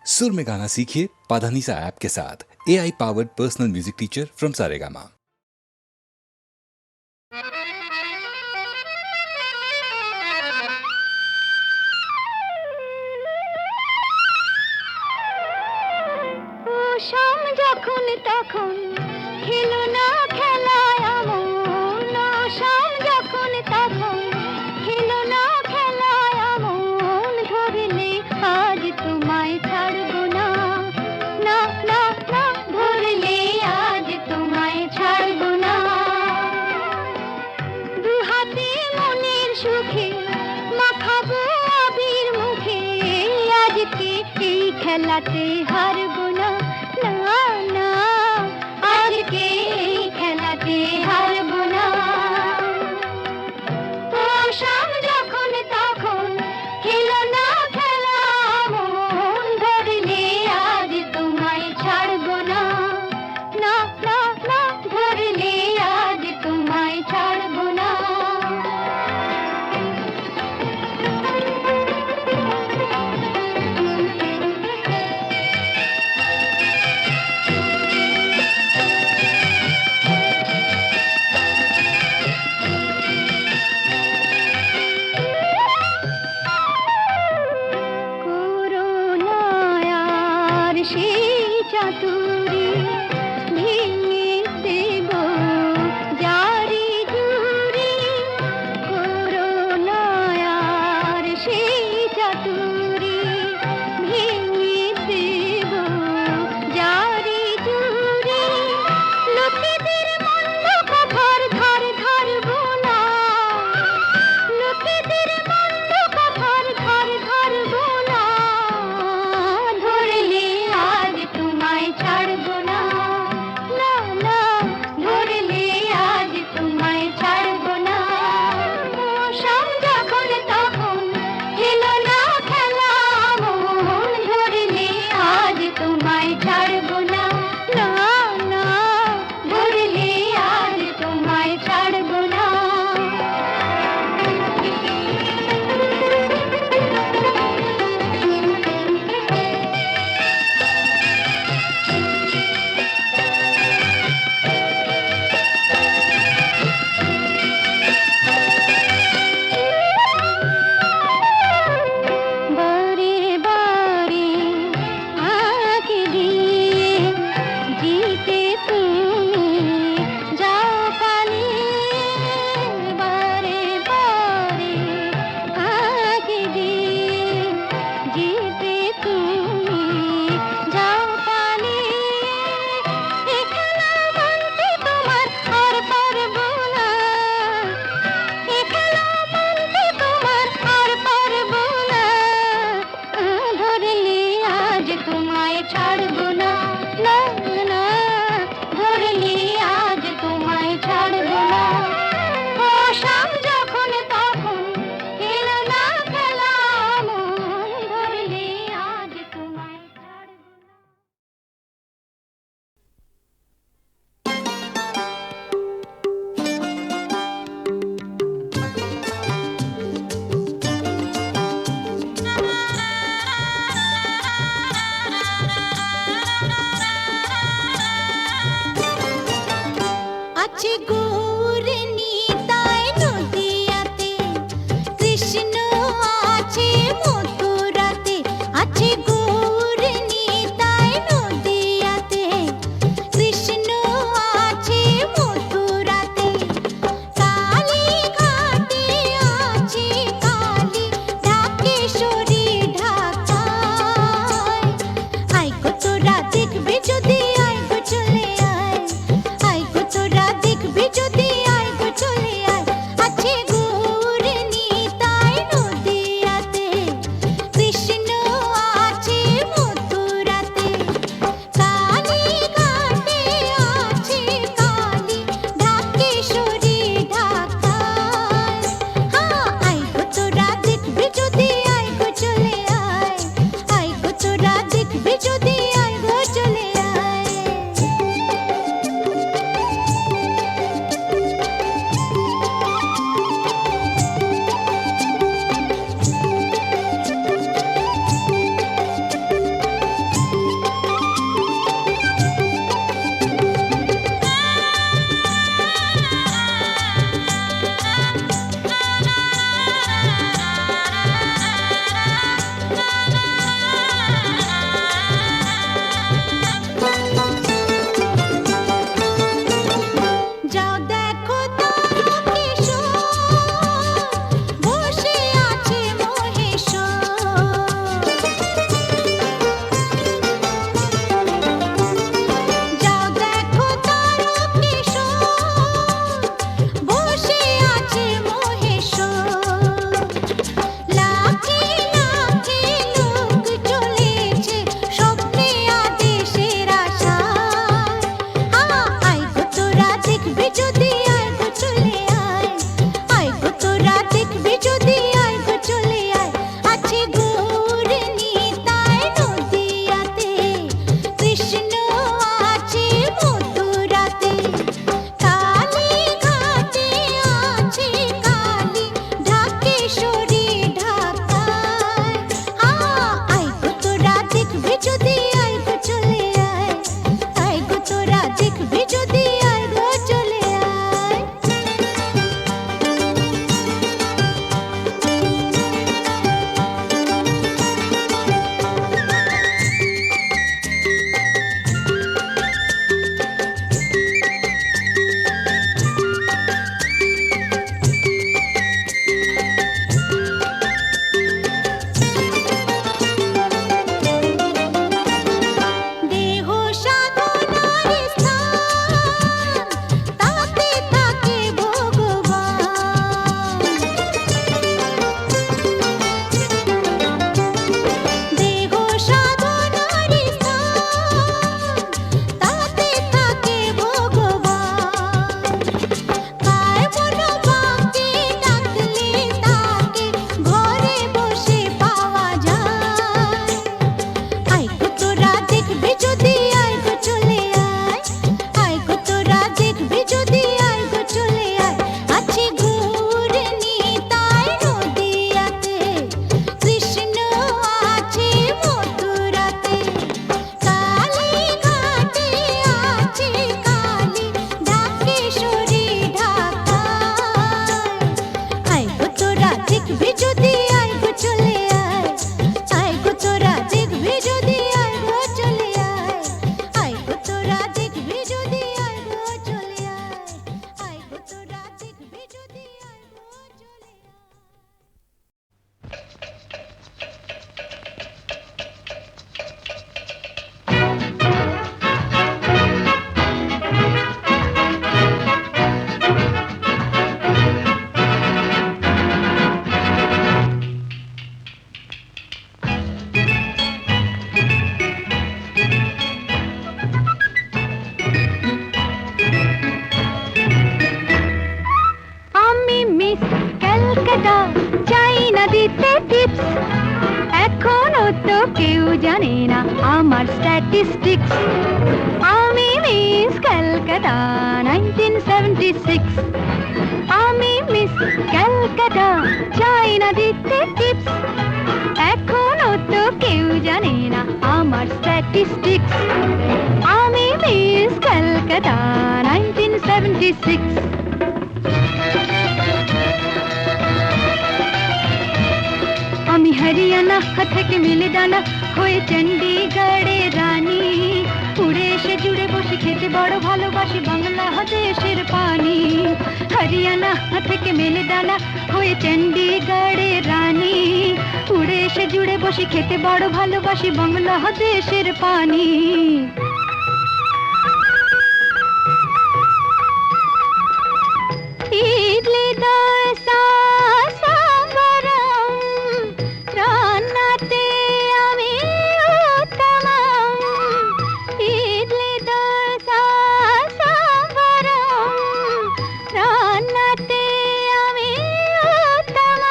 सुर में गाना सीखिए पाधानीसा ऐप के साथ। AI powered personal music teacher from Saregama. শাম যখন তখন খেলো না খেলায় আমন, শাম যখন তখন খেলো না খেলায় আমন, ধরলে আজ তোমায় ছাড়বো না, না না না, ধরলে আজ তোমায় ছাড়বো না। দু হাতে মনের সুখে মাখাবো আবির মুখে, আজকে এই খেলাতে হারবো না, না না, আজকে এই খেলাতে হারবো না। ও শাম যখন তখন খেলো না খেলা মন, ধরলে আজ তোমায় ছাড়বো না, না না না, ধরলে আজ তোমায় ছাড়বো না। করুণায়ার সেই চাতুরী ভেঙে দেব জারি জুড়ি, করুণায়ার সেই চাতুরী ভেঙে দেব জারি জুড়ি, লোকেদের মন্দ কথার ধার ধারবো না, লোকেদের মন্দ কথার ধার ধারবো না, ধরলে আজ তোমায় ছাড়বো না, না না, ধরলে আজ তোমায় ছাড়বো না। ও শাম যখন তখন খেলো না খেলা মন, ধরলে আজ তোমায় ছাড়বো না, না না, ধরলে আজ তোমায় ছাড়বো না। বারে বারে আঁকে দিয়ে জিতে তুমি যাও পালিয়ে, বারে বারে আঁকে দিয়ে জিতে তুমি যাও পালিয়ে, এ খেলা মানতে তোমার আর পারবো না, এ খেলা মানতে তোমার আর পারবো না, ধরলে আজ তোমায় ছাড়বো না, না না, ধরলে আজ তোমায় ছাড়বো না। ও শাম যখন তখন খেলো না খেলা মন, ধরলে আজ তোমায় ছাড়বো না। আছে গৌর নিতাই নদিয়াতে, কৃষ্ণ আছে মথুরাতে, আছে গৌর নিতাই নদিয়াতে, কৃষ্ণ আছে মথুরাতে, কালী ঘাটে আছে কালী, ঢাকেশ্বরী ঢাকায়, আই গো তোরা দেখবে যদি, আই গো চলে আয়, আই গো তোরা দেখবে যদি, জানে না আমার স্ট্যাটিস্টিক্স। আমি মিস ক্যালকাটা 1976। আমি মিস ক্যালকাটা, চাই না দিতে টিপস। এখনো তো কেউ জানে না আমার স্ট্যাটিস্টিক্স। আমি মিস ক্যালকাটা 1976। আমি হরিয়ানা থেকে মিলে ডানা হয়ে চণ্ডীগড়ের রানী। উড়ে এসে জুড়ে বসে খেতে বড় ভালোবাসি বাংলাদেশের পানি। হরিয়ানা থেকে মেলে ডানা হয়ে চণ্ডীগড়ের রানী। উড়ে এসে জুড়ে বসে খেতে বড় ভালোবাসি বাংলাদেশের পানি। ইডলি দোসা সাম্বারম, রান্নাতে আমি উত্তম। ইডলি দোসা সাম্বারম, রান্নাতে আমি উত্তম।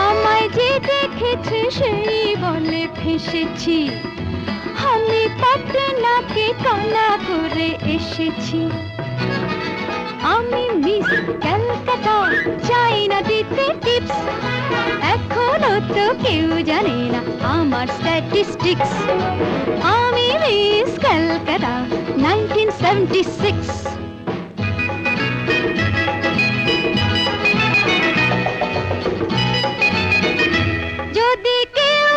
আমায় যে দেখেছে সেই বলে ফেসেছি, আমি পাটনাকে কানা করে এসেছি। আমি মিস ক্যালকাটা, চাই না দিতে টিপস। এখনো তো কেউ জানে না আমার স্ট্যাটিস্টিক্স। আমি মিস ক্যালকাটা 1976। যদি কেউ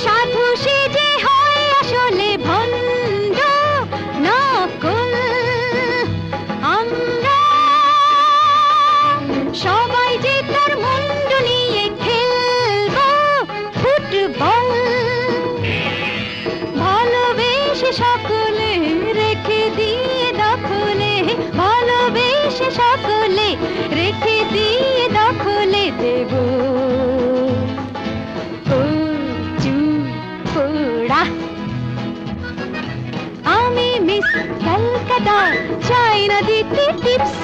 সাধু সেজে হয় আসলে ভণ্ড নকল, আমরা সবাই যে তার মুন্ডু নিয়ে খেলবো ফুটবল। ভালোবেসে সকলে রেখে দিয়ে দখলে, ভালোবেসে সকলে রেখে দিয়ে দখলে দেব পোড়া। আমি মিস ক্যালকাটা, চাই না দিতে টিপস।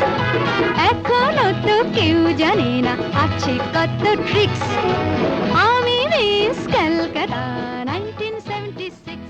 এখনো তো কেউ জানে না আছে কত ট্রিক্স। আমি মিস ক্যালকাটা 1976।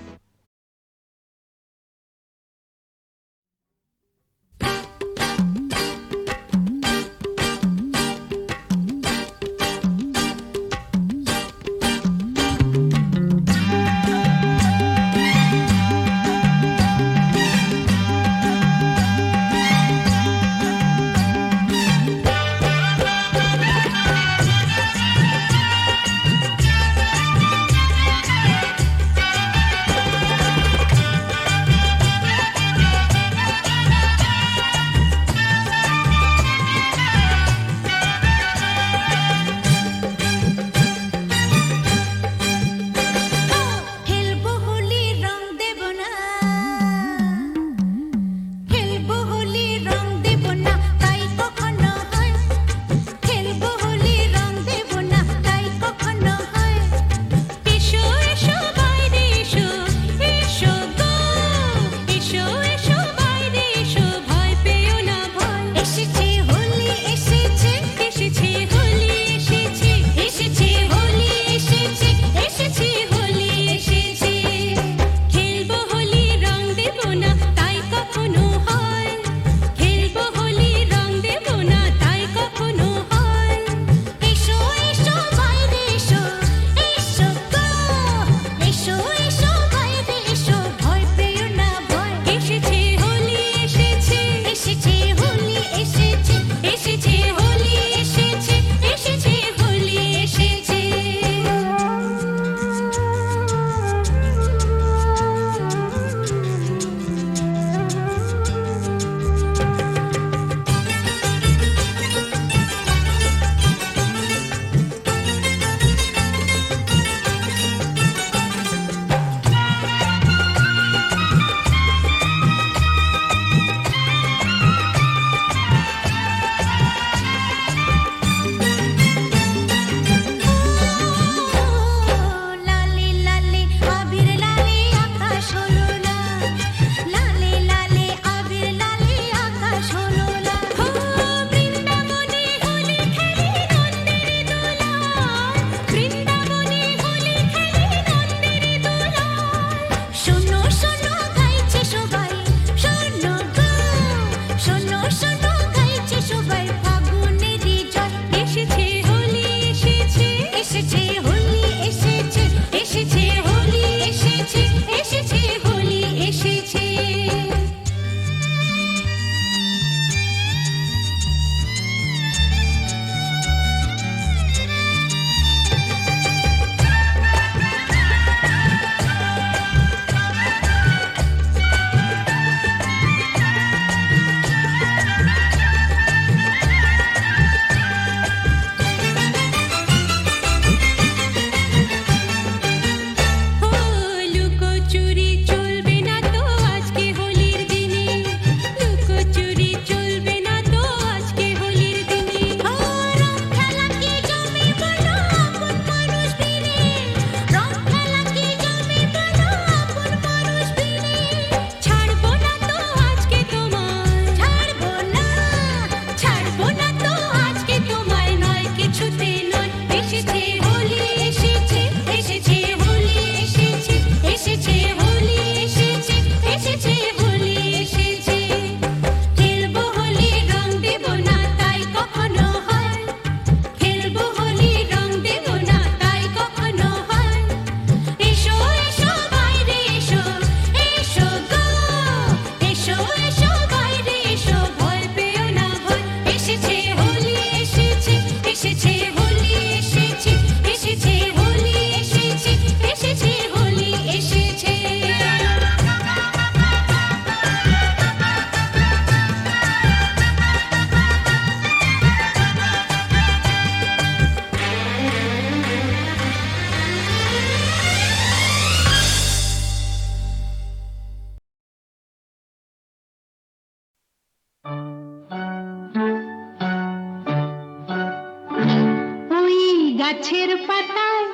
গাছের পাতায়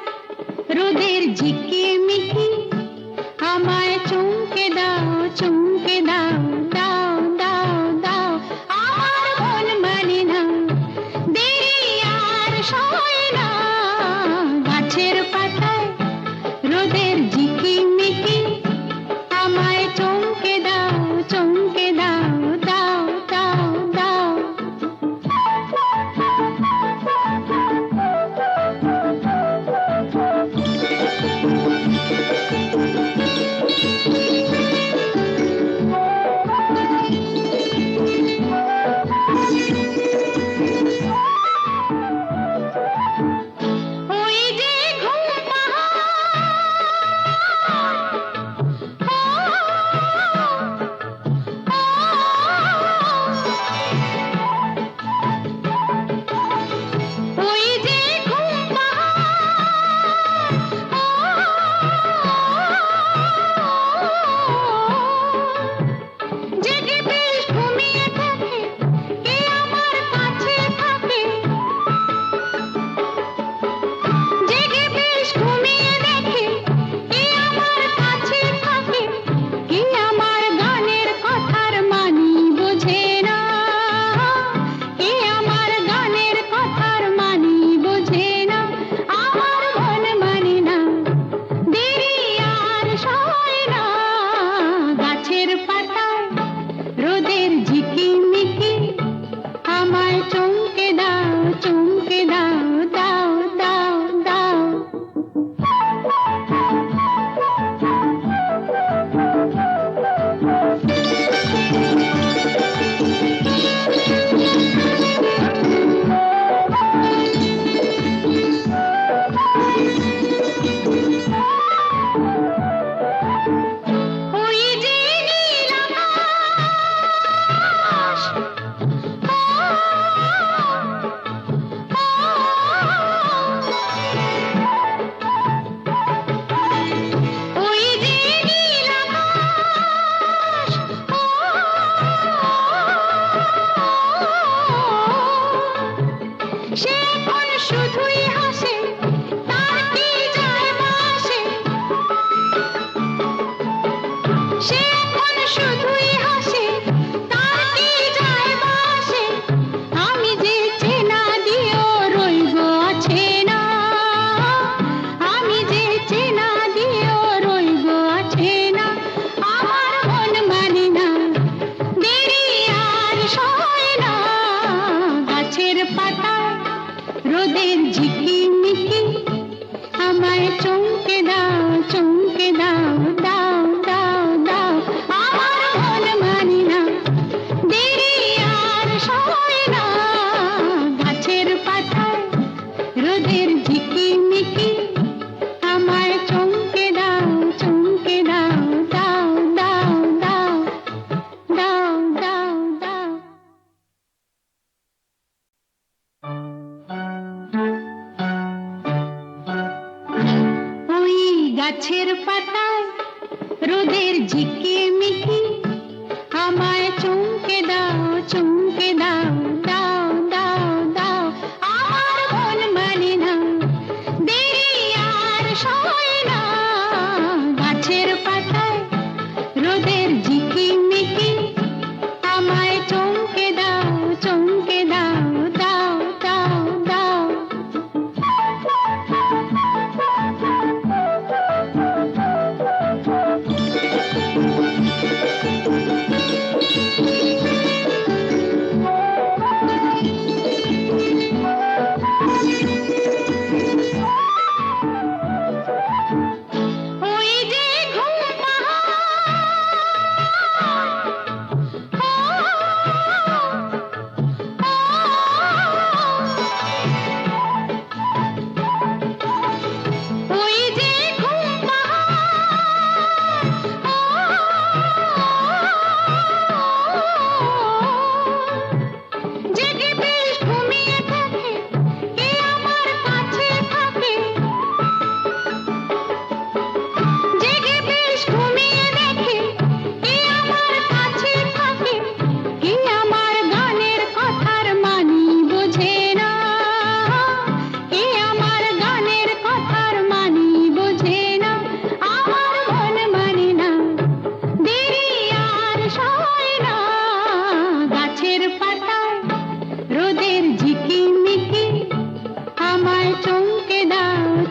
রোদের ঝিকিমিকি আমায় চমকে দাও চমকে দাও দাও দাও দাও আমার মন মানে না দেরি আর সয় না গাছের পাতায় রোদের ঝিকিমিকি আমায় চমকে দাও চমকে দাও দাও দাও দাও ওই যে ঘুম ওই যে ঘুম জেগে বেশ ঘুমিয়ে থাকে কে আমার কাছে থাকে জেগে বেশ ঘুমিয়ে দেখে কে আমার কাছে থাকে কে আমার গানের কথার মানি বোঝে না কে আমার গানের কথার মানি বোঝে না আমার মন মানে না দেরি আর সয় না গাছের পাতায় রোদের ঝিকিমিকি আমায় চমকে দাও চমকে দাও দাও দাও দাও ওই যে নীল আকাশ ওই যে নীল আকাশ সে কোন শুধুই হাসে তার কি যায় আসে সে কোন শুধুই হাসে তার কি যায় আসে আমি যে চেনা দিও রইব আছে না আমি যে চেনা দিও রইব আছে না আমার মন মানে না দেরি আর সয় না গাছের পাতায় রোদের ঝিকিমিকি আমায় চমকে দাও চমকে দাও দাও দাও দাও আমার মন মানে না দেরি আর সয় না গাছের পাতায় রোদের ঝিকিমিকি আমায় চমকে দাও চমকে দাও দাও দাও দাও দাও দাও দাও ওই গাছের পাতায় রোদের ঝিকিমিকি আমায় চমকে দাও চমকে দাও দাও দাও দাও আমার মন মানে না দেরি আর সয় না গাছের পাতায় রোদের ঝিকিমিকি আমায় চমকে দাও চমকে দাও দাও দাও দাও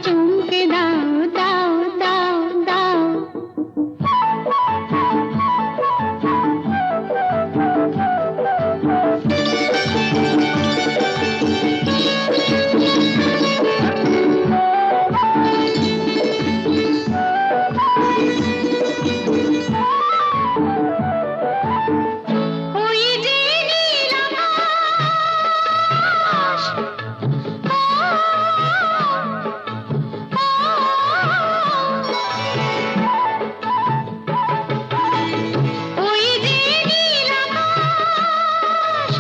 চমকে দাও দাও দাও দাও। ওই যে নীল আকাশ, ওই যে নীল আকাশ,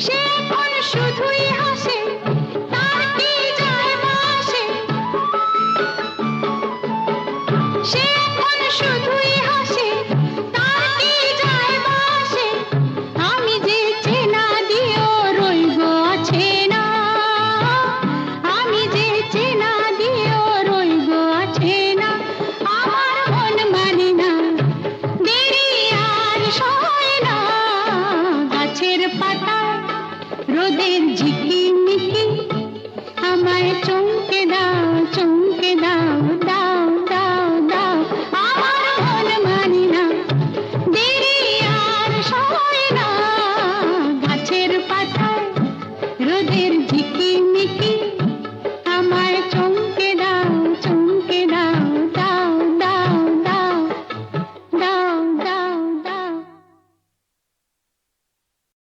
সে এখন শুধুই হাসে, তার কি যায় আসে। সে এখন শুধুই হাসে, তার কি যায় আসে। আমি যে চেনা দিয়েও রইব আছে না, আমি যে চেনা দিয়েও রইব আছে না। আমার মন মানে না, দেরি আর সয় না। গাছের পাতা রোদের ঝিকিমিকি, আমায় চমকে দাও চমকে দাও দাও দাও দাও। আমার মন মানে না, দেরি আর সয় না। গাছের পাতা রোদের ঝিকিমিকি,